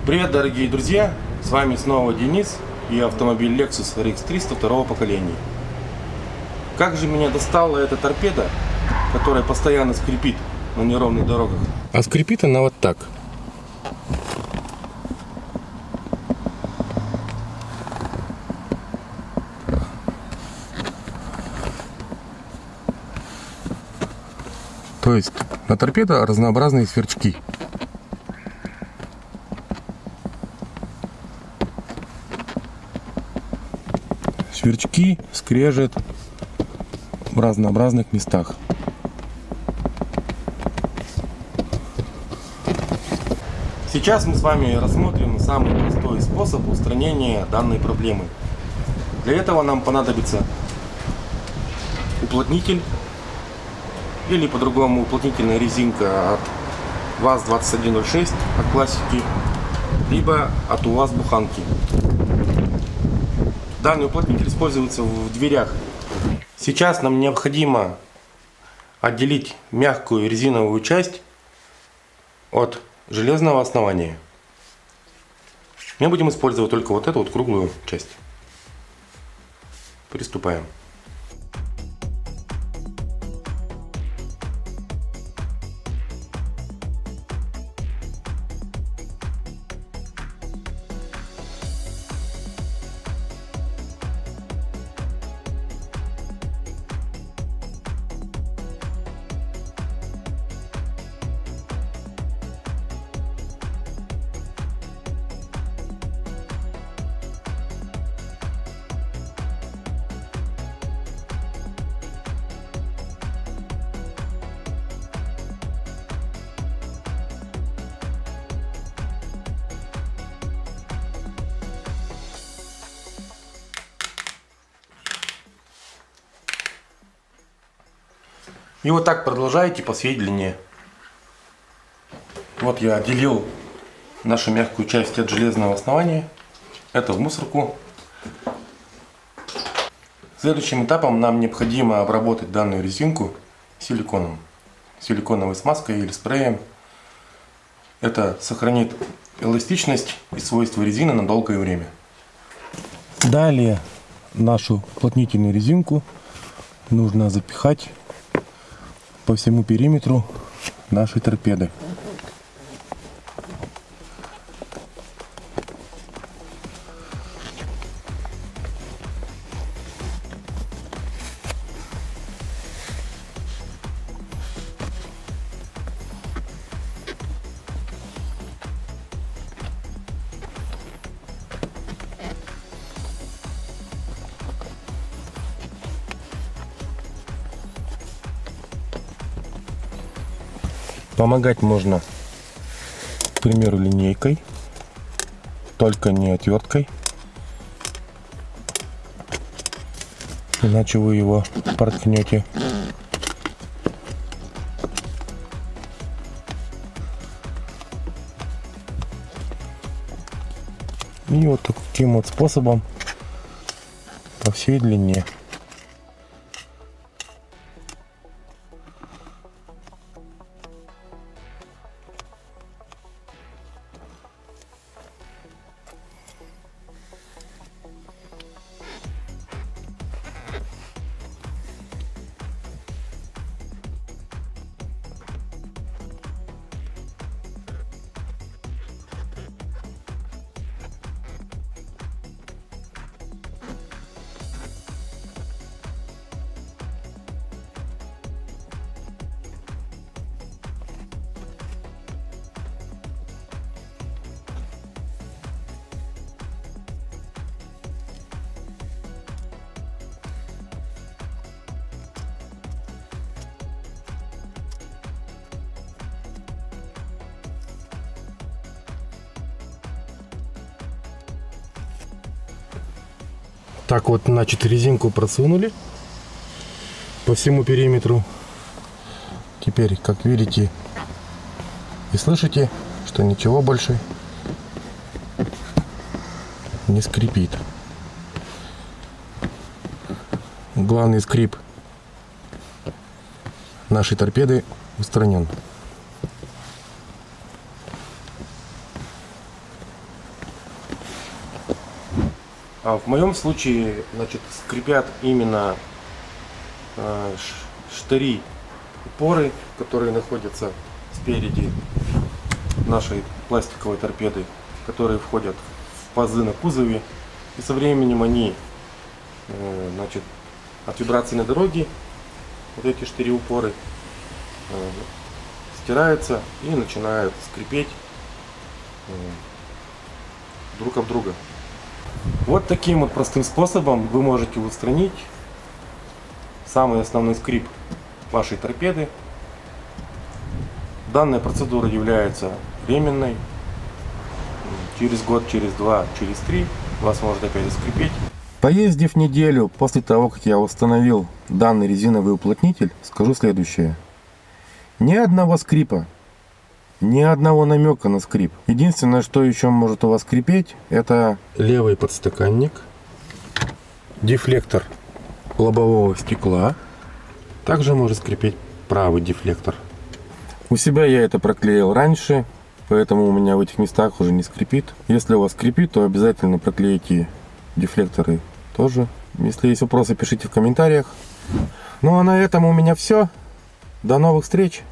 Привет, дорогие друзья! С вами снова Денис и автомобиль Lexus RX 300 второго поколения. Как же меня достала эта торпеда, которая постоянно скрипит на неровных дорогах. А скрипит она вот так. То есть на торпеде разнообразные сверчки. Сверчки скрежет в разнообразных местах. Сейчас мы с вами рассмотрим самый простой способ устранения данной проблемы. Для этого нам понадобится уплотнитель, или по-другому уплотнительная резинка от ВАЗ-2106 от классики, либо от УАЗ-буханки. Данный уплотнитель используется в дверях. Сейчас нам необходимо отделить мягкую резиновую часть от железного основания. Мы будем использовать только вот эту вот круглую часть. Приступаем. И вот так продолжаете по всей длине. Вот я отделил нашу мягкую часть от железного основания. Это в мусорку. Следующим этапом нам необходимо обработать данную резинку силиконом. Силиконовой смазкой или спреем. Это сохранит эластичность и свойства резины на долгое время. Далее нашу уплотнительную резинку нужно запихать по всему периметру нашей торпеды. Помогать можно, к примеру, линейкой, только не отверткой, иначе вы его проткнете. И вот таким вот способом по всей длине. Так вот, значит, резинку просунули по всему периметру. Теперь, как видите и слышите, что ничего больше не скрипит. Главный скрип нашей торпеды устранен. А в моем случае, значит, скрипят именно штыри, упоры, которые находятся спереди нашей пластиковой торпеды, которые входят в пазы на кузове. И со временем они, значит, от вибрации на дороге, вот эти штыри упоры, стираются и начинают скрипеть друг об друга. Вот таким вот простым способом вы можете устранить самый основной скрип вашей торпеды. Данная процедура является временной. Через год, через два, через три вас может опять заскрипеть. Поездив неделю после того, как я установил данный резиновый уплотнитель, скажу следующее. Ни одного скрипа, ни одного намека на скрип. Единственное, что еще может у вас скрипеть, это левый подстаканник, дефлектор лобового стекла. Также может скрипеть правый дефлектор. У себя я это проклеил раньше, поэтому у меня в этих местах уже не скрипит. Если у вас скрипит, то обязательно проклейте дефлекторы тоже. Если есть вопросы, пишите в комментариях. Ну а на этом у меня все. До новых встреч!